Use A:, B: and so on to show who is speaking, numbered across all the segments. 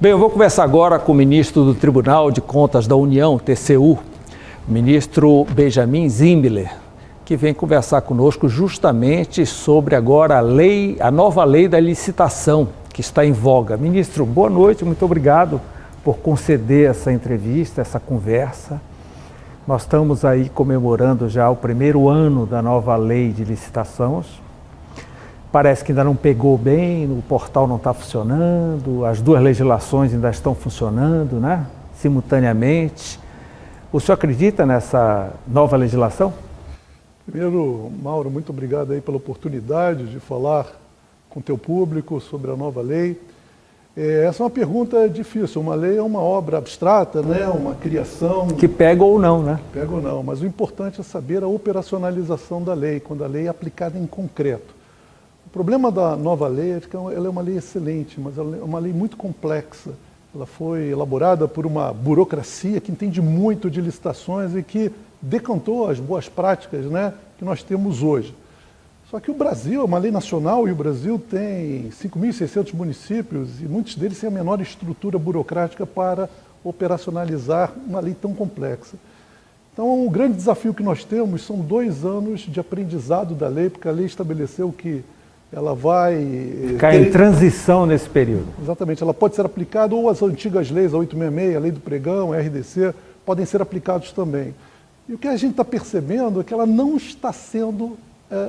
A: Bem, eu vou conversar agora com o ministro do Tribunal de Contas da União, TCU, o ministro Benjamin Zimbler, que vem conversar conosco justamente sobre agora a nova lei da licitação que está em voga. Ministro, boa noite, muito obrigado por conceder essa entrevista, essa conversa. Nós estamos aí comemorando já o primeiro ano da nova lei de licitações. Parece que ainda não pegou bem, o portal não está funcionando, as duas legislações ainda estão funcionando, né? Simultaneamente. O senhor acredita nessa nova legislação?
B: Primeiro, Mauro, muito obrigado aí pela oportunidade de falar com o teu público sobre a nova lei. Essa é uma pergunta difícil. Uma lei é uma obra abstrata, né? Uma criação...
A: Que pega ou não, né?
B: Pega ou não, mas o importante é saber a operacionalização da lei, quando a lei é aplicada em concreto. O problema da nova lei é que ela é uma lei excelente, mas ela é uma lei muito complexa. Ela foi elaborada por uma burocracia que entende muito de licitações e que decantou as boas práticas, né, que nós temos hoje. Só que o Brasil é uma lei nacional e o Brasil tem 5.600 municípios e muitos deles têm a menor estrutura burocrática para operacionalizar uma lei tão complexa. Então, o grande desafio que nós temos são 2 anos de aprendizado da lei, porque a lei estabeleceu que ela vai...
A: Ficar em transição nesse período.
B: Exatamente, ela pode ser aplicada ou as antigas leis, a 866, a lei do pregão, a RDC, podem ser aplicados também. E o que a gente está percebendo é que ela não está sendo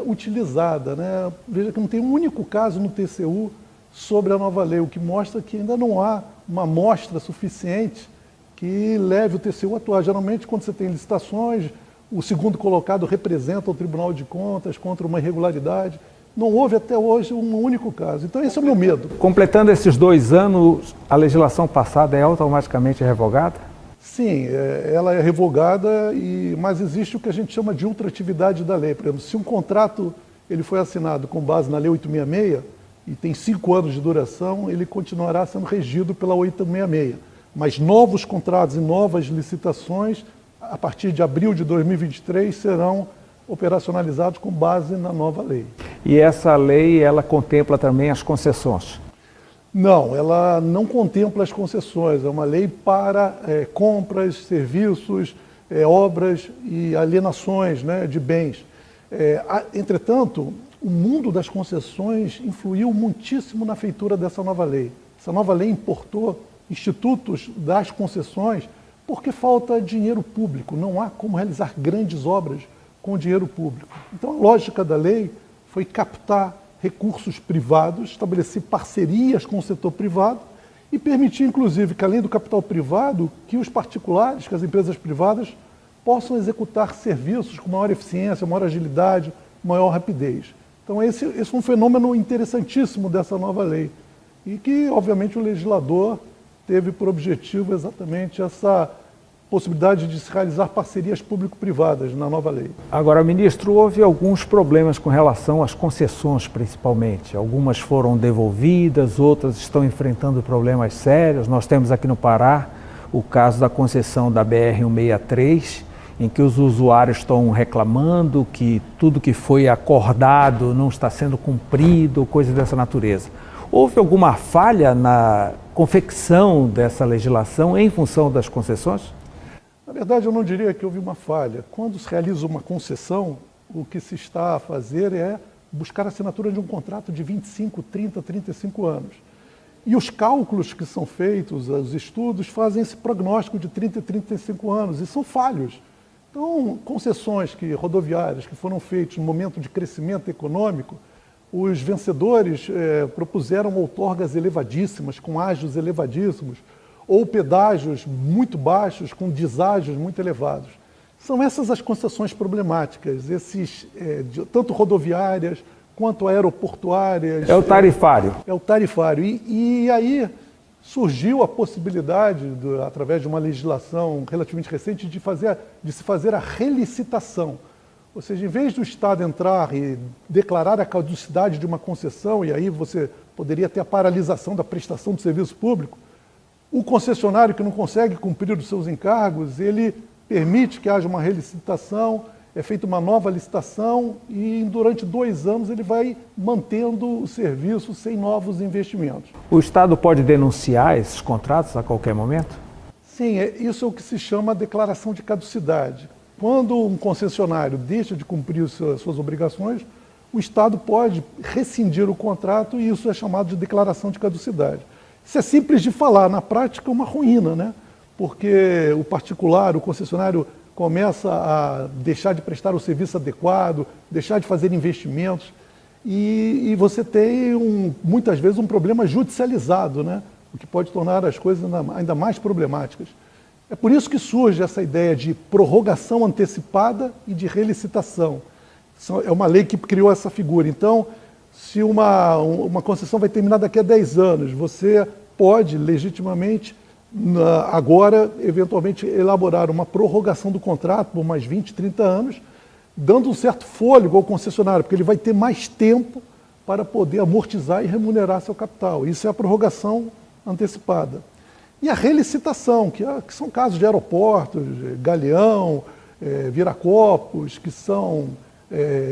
B: utilizada, né? Veja que não tem um único caso no TCU sobre a nova lei, o que mostra que ainda não há uma amostra suficiente que leve o TCU a atuar. Geralmente, quando você tem licitações, o segundo colocado representa o Tribunal de Contas contra uma irregularidade. Não houve até hoje um único caso. Então esse é o meu medo.
A: Completando esses 2 anos, a legislação passada é automaticamente revogada?
B: Sim, ela é revogada, mas existe o que a gente chama de ultratividade da lei. Por exemplo, se um contrato ele foi assinado com base na Lei 866 e tem 5 anos de duração, ele continuará sendo regido pela 866. Mas novos contratos e novas licitações, a partir de abril de 2023, serão operacionalizados com base na nova lei.
A: E essa lei, ela contempla também as concessões?
B: Não, ela não contempla as concessões. É uma lei para compras, serviços, obras e alienações, né, de bens. Entretanto, o mundo das concessões influiu muitíssimo na feitura dessa nova lei. Essa nova lei importou institutos das concessões porque falta dinheiro público. Não há como realizar grandes obras com dinheiro público. Então, a lógica da lei foi captar recursos privados, estabelecer parcerias com o setor privado e permitir, inclusive, que além do capital privado, que os particulares, que as empresas privadas possam executar serviços com maior eficiência, maior agilidade, maior rapidez. Então, esse é um fenômeno interessantíssimo dessa nova lei e que, obviamente, o legislador teve por objetivo exatamente essa possibilidade de se realizar parcerias público-privadas na nova lei.
A: Agora, ministro, houve alguns problemas com relação às concessões, principalmente. Algumas foram devolvidas, outras estão enfrentando problemas sérios. Nós temos aqui no Pará o caso da concessão da BR-163, em que os usuários estão reclamando que tudo que foi acordado não está sendo cumprido, coisa dessa natureza. Houve alguma falha na confecção dessa legislação em função das concessões?
B: Na verdade, eu não diria que houve uma falha. Quando se realiza uma concessão, o que se está a fazer é buscar a assinatura de um contrato de 25, 30, 35 anos. E os cálculos que são feitos, os estudos, fazem esse prognóstico de 30 e 35 anos, e são falhos. Então, concessões rodoviárias que foram feitas no momento de crescimento econômico, os vencedores propuseram outorgas elevadíssimas, com ágios elevadíssimos, ou pedágios muito baixos, com deságios muito elevados. São essas as concessões problemáticas, tanto rodoviárias quanto aeroportuárias.
A: É o tarifário.
B: É o tarifário. E aí surgiu a possibilidade, através de uma legislação relativamente recente, de se fazer a relicitação. Ou seja, em vez do Estado entrar e declarar a caducidade de uma concessão, e aí você poderia ter a paralisação da prestação do serviço público, o concessionário que não consegue cumprir os seus encargos, ele permite que haja uma relicitação é feita uma nova licitação e durante 2 anos ele vai mantendo o serviço sem novos investimentos.
A: O Estado pode denunciar esses contratos a qualquer momento?
B: Sim, isso é o que se chama declaração de caducidade. Quando um concessionário deixa de cumprir suas obrigações, o Estado pode rescindir o contrato e isso é chamado de declaração de caducidade. Isso é simples de falar, na prática é uma ruína, né? Porque o particular, o concessionário, começa a deixar de prestar o serviço adequado, deixar de fazer investimentos e você tem, muitas vezes, um problema judicializado, né? O que pode tornar as coisas ainda mais problemáticas. É por isso que surge essa ideia de prorrogação antecipada e de relicitação. É uma lei que criou essa figura. Então, se uma concessão vai terminar daqui a 10 anos, você pode, legitimamente, agora, eventualmente, elaborar uma prorrogação do contrato por mais 20, 30 anos, dando um certo fôlego ao concessionário, porque ele vai ter mais tempo para poder amortizar e remunerar seu capital. Isso é a prorrogação antecipada. E a relicitação, que são casos de aeroportos, Galeão, Viracopos, que são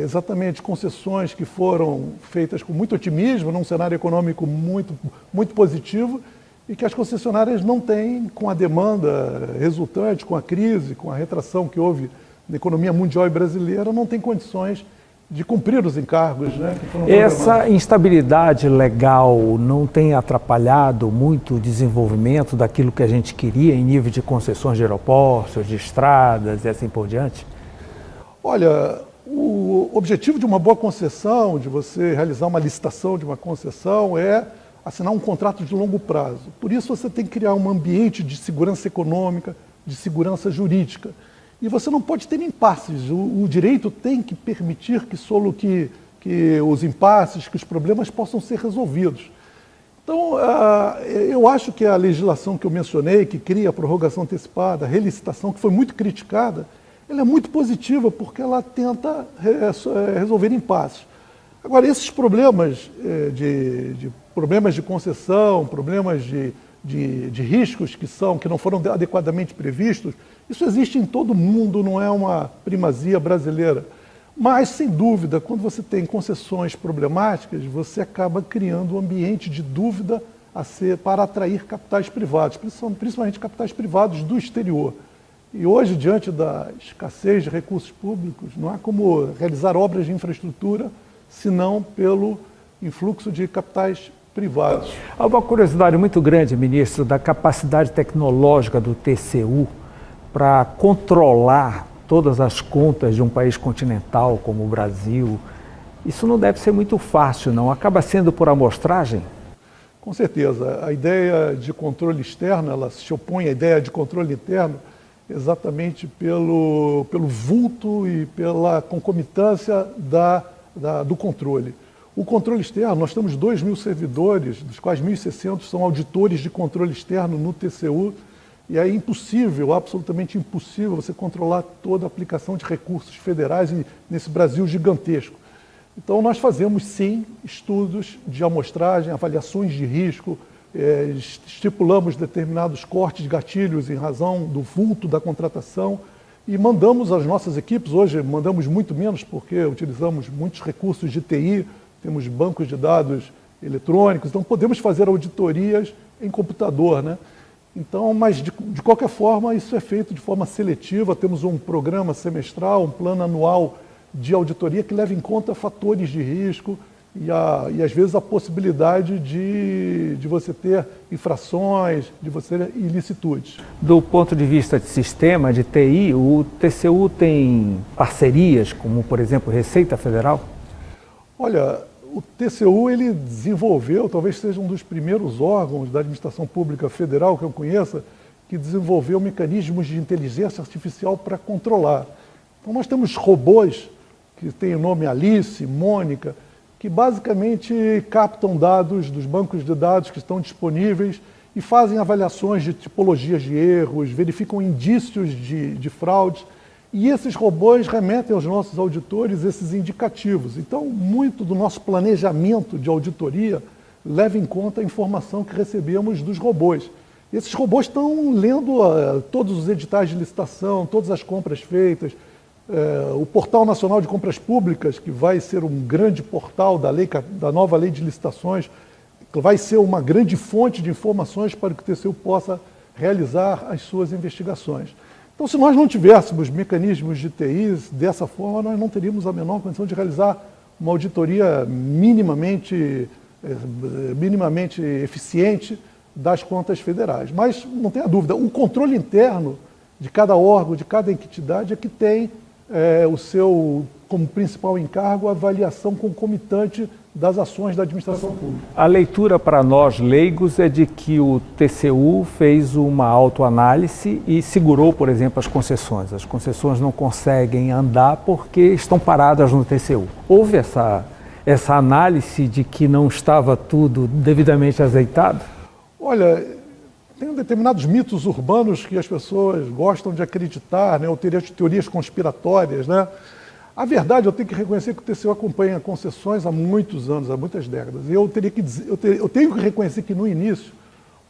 B: exatamente concessões que foram feitas com muito otimismo, num cenário econômico muito, muito positivo, e que as concessionárias não têm, com a demanda resultante, com a crise, com a retração que houve na economia mundial e brasileira, não têm condições de cumprir os encargos, né, que foram
A: Essa instabilidade legal não tem atrapalhado muito o desenvolvimento daquilo que a gente queria em nível de concessões de aeroportos, de estradas e assim por diante?
B: Olha, o objetivo de uma boa concessão, de você realizar uma licitação de uma concessão, é assinar um contrato de longo prazo. Por isso você tem que criar um ambiente de segurança econômica, de segurança jurídica. E você não pode ter impasses. O direito tem que permitir que os impasses, que os problemas possam ser resolvidos. Então, eu acho que a legislação que eu mencionei, que cria a prorrogação antecipada, a relicitação, que foi muito criticada, ela é muito positiva porque ela tenta resolver impasses. Agora, esses problemas problemas de concessão, problemas de riscos que não foram adequadamente previstos, isso existe em todo o mundo, não é uma primazia brasileira. Mas, sem dúvida, quando você tem concessões problemáticas, você acaba criando um ambiente de dúvida para atrair capitais privados, principalmente capitais privados do exterior. E hoje, diante da escassez de recursos públicos, não há como realizar obras de infraestrutura senão pelo influxo de capitais privados.
A: Há uma curiosidade muito grande, ministro, da capacidade tecnológica do TCU para controlar todas as contas de um país continental como o Brasil. Isso não deve ser muito fácil, não? Acaba sendo por amostragem?
B: Com certeza. A ideia de controle externo, ela se opõe à ideia de controle interno exatamente pelo vulto e pela concomitância do controle. O controle externo, nós temos 2.000 servidores, dos quais 1.600 são auditores de controle externo no TCU, e é impossível, absolutamente impossível, você controlar toda a aplicação de recursos federais nesse Brasil gigantesco. Então, nós fazemos, sim, estudos de amostragem, avaliações de risco, estipulamos determinados cortes de gatilhos em razão do vulto da contratação e mandamos as nossas equipes, hoje mandamos muito menos porque utilizamos muitos recursos de TI, temos bancos de dados eletrônicos, então podemos fazer auditorias em computador, né? Então, mas de qualquer forma, isso é feito de forma seletiva, temos um programa semestral, um plano anual de auditoria que leva em conta fatores de risco e às vezes a possibilidade de você ter infrações, de você ter ilicitudes.
A: Do ponto de vista de sistema, de TI, o TCU tem parcerias, como por exemplo Receita Federal?
B: Olha, o TCU ele desenvolveu, talvez seja um dos primeiros órgãos da administração pública federal que eu conheça, que desenvolveu mecanismos de inteligência artificial para controlar. Então nós temos robôs que têm o nome Alice, Mônica, que basicamente captam dados dos bancos de dados que estão disponíveis e fazem avaliações de tipologias de erros, verificam indícios de fraudes, e esses robôs remetem aos nossos auditores esses indicativos. Então, muito do nosso planejamento de auditoria leva em conta a informação que recebemos dos robôs. Esses robôs estão lendo todos os editais de licitação, todas as compras feitas, O Portal Nacional de Compras Públicas, que vai ser um grande portal da nova lei de licitações, que vai ser uma grande fonte de informações para que o TCU possa realizar as suas investigações. Então, se nós não tivéssemos mecanismos de TIs dessa forma, nós não teríamos a menor condição de realizar uma auditoria minimamente eficiente das contas federais. Mas, não tenha dúvida, o controle interno de cada órgão, de cada entidade, é que tem o seu, como principal encargo, a avaliação concomitante das ações da administração pública.
A: A leitura para nós leigos é de que o TCU fez uma autoanálise e segurou, por exemplo, as concessões. As concessões não conseguem andar porque estão paradas no TCU. Houve essa análise de que não estava tudo devidamente azeitado?
B: Olha, tem determinados mitos urbanos que as pessoas gostam de acreditar, né, ou teorias conspiratórias, né? A verdade, eu tenho que reconhecer que o TCU acompanha concessões há muitos anos, há muitas décadas. E eu tenho que reconhecer que, no início,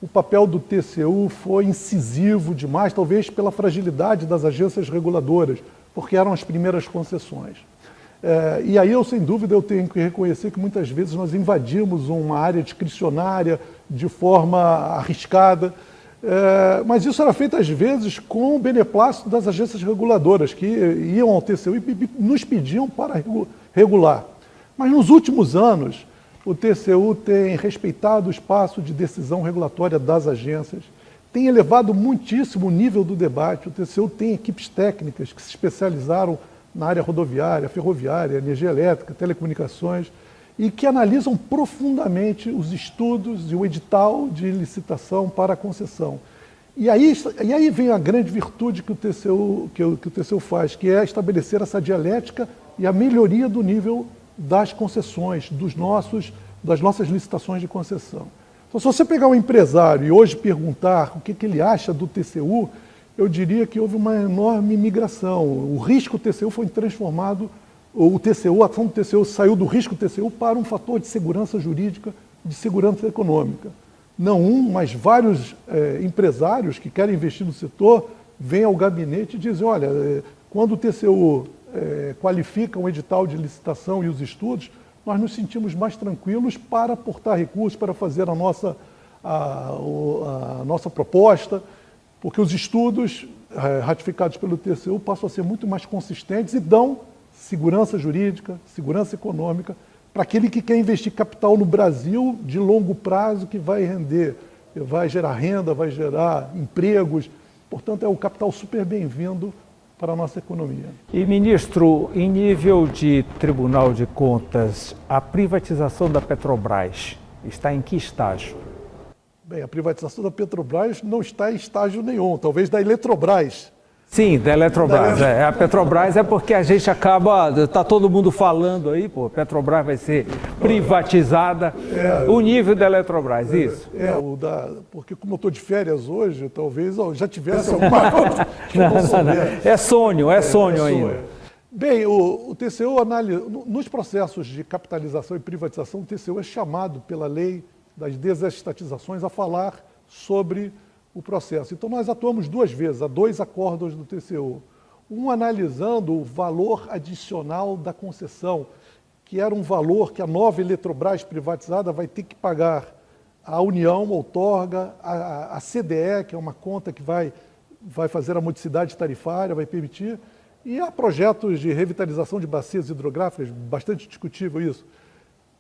B: o papel do TCU foi incisivo demais, talvez pela fragilidade das agências reguladoras, porque eram as primeiras concessões. E aí, sem dúvida, eu tenho que reconhecer que muitas vezes nós invadimos uma área discricionária de forma arriscada, mas isso era feito às vezes com o beneplácito das agências reguladoras, que iam ao TCU e nos pediam para regular. Mas nos últimos anos, o TCU tem respeitado o espaço de decisão regulatória das agências, tem elevado muitíssimo o nível do debate. O TCU tem equipes técnicas que se especializaram na área rodoviária, ferroviária, energia elétrica, telecomunicações, e que analisam profundamente os estudos e o edital de licitação para a concessão. E aí vem a grande virtude que o TCU faz, que é estabelecer essa dialética e a melhoria do nível das concessões, das nossas licitações de concessão. Então, se você pegar um empresário e hoje perguntar o que ele acha do TCU, eu diria que houve uma enorme migração. O risco TCU foi transformado, a ação do TCU saiu do risco TCU para um fator de segurança jurídica, de segurança econômica. Não um, mas vários empresários que querem investir no setor vêm ao gabinete e dizem, olha, quando o TCU qualifica um edital de licitação e os estudos, nós nos sentimos mais tranquilos para aportar recursos, para fazer a nossa proposta, porque os estudos ratificados pelo TCU passam a ser muito mais consistentes e dão segurança jurídica, segurança econômica, para aquele que quer investir capital no Brasil de longo prazo, que vai render, vai gerar renda, vai gerar empregos. Portanto, é um capital super bem-vindo para a nossa economia.
A: E, ministro, em nível de Tribunal de Contas, a privatização da Petrobras está em que estágio?
B: Bem, a privatização da Petrobras não está em estágio nenhum, talvez da Eletrobras.
A: Sim, da Eletrobras. A Petrobras é porque a gente está todo mundo falando aí, pô, Petrobras vai ser privatizada. O nível da Eletrobras, isso?
B: Porque como eu estou de férias hoje, talvez já tivesse alguma coisa que eu não soubesse.
A: É sonho ainda.
B: Bem, o TCU nos processos de capitalização e privatização, o TCU é chamado pela lei das desestatizações a falar sobre o processo. Então, nós atuamos duas vezes, há 2 acordos do TCU. Um analisando o valor adicional da concessão, que era um valor que a nova Eletrobras privatizada vai ter que pagar à União, à outorga, à CDE, que é uma conta que vai fazer a modicidade tarifária, vai permitir, e há projetos de revitalização de bacias hidrográficas, bastante discutível isso.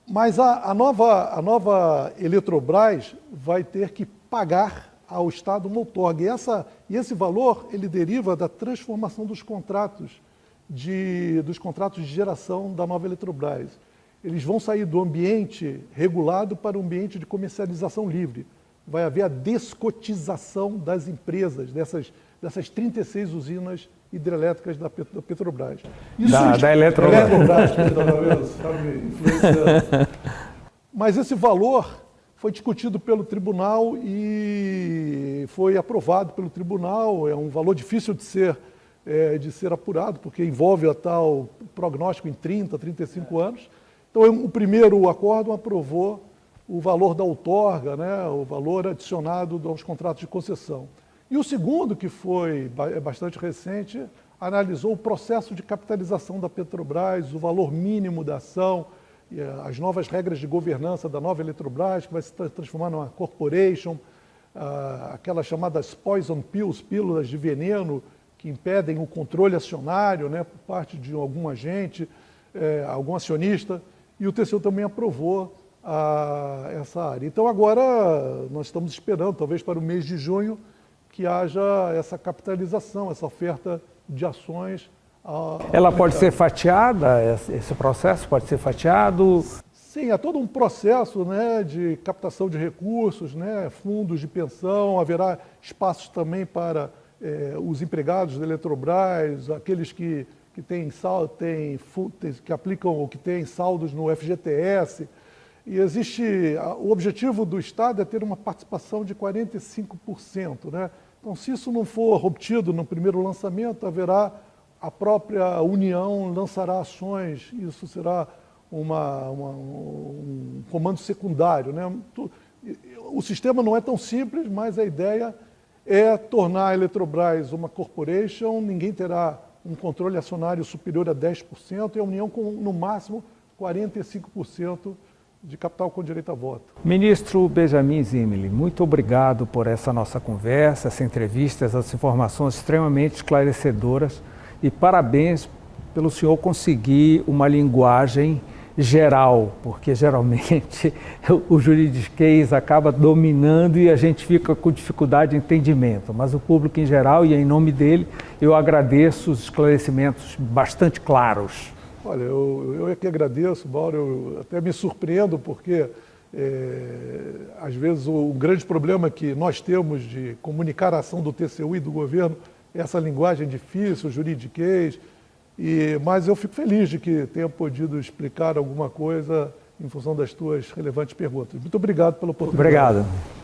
B: Mas a nova Eletrobras vai ter que pagar ao Estado uma outorga. E esse valor ele deriva da transformação dos contratos de geração da nova Eletrobras. Eles vão sair do ambiente regulado para o ambiente de comercialização livre. Vai haver a descotização das empresas, dessas 36 usinas hidrelétricas da Petrobras.
A: Da Eletrobras.
B: Mas esse valor foi discutido pelo tribunal e foi aprovado pelo tribunal. É um valor difícil de ser apurado, porque envolve a tal prognóstico em 30, 35 anos. Então, o primeiro acordo aprovou o valor da outorga, né, o valor adicionado aos contratos de concessão. E o segundo, que foi bastante recente, analisou o processo de capitalização da Petrobras, o valor mínimo da ação, as novas regras de governança da nova Eletrobras, que vai se transformar numa corporation, aquelas chamadas poison pills, pílulas de veneno, que impedem o controle acionário, né, por parte de algum agente, algum acionista, e o TCU também aprovou essa área. Então agora nós estamos esperando, talvez para o mês de junho, que haja essa capitalização, essa oferta de ações.
A: Ela pode ser fatiada, esse processo pode ser fatiado?
B: Sim, há todo um processo, né, de captação de recursos, né, fundos de pensão, haverá espaços também para os empregados da Eletrobras, aqueles que aplicam ou que têm saldos no FGTS. E o objetivo do Estado é ter uma participação de 45%, né? Então, se isso não for obtido no primeiro lançamento, a própria União lançará ações, isso será um comando secundário, né? O sistema não é tão simples, mas a ideia é tornar a Eletrobras uma corporation, ninguém terá um controle acionário superior a 10% e a União com, no máximo, 45% de capital com direito a voto.
A: Ministro Benjamin Zimmermann, muito obrigado por essa nossa conversa, essa entrevista, essas informações extremamente esclarecedoras e parabéns pelo senhor conseguir uma linguagem geral, porque geralmente o juridiquês acaba dominando e a gente fica com dificuldade de entendimento, mas o público em geral e em nome dele eu agradeço os esclarecimentos bastante claros.
B: Olha, eu é que agradeço, Mauro, eu até me surpreendo porque às vezes o grande problema que nós temos de comunicar a ação do TCU e do governo é essa linguagem difícil, juridiquês, mas eu fico feliz de que tenha podido explicar alguma coisa em função das tuas relevantes perguntas. Muito obrigado pela oportunidade.
A: Obrigado.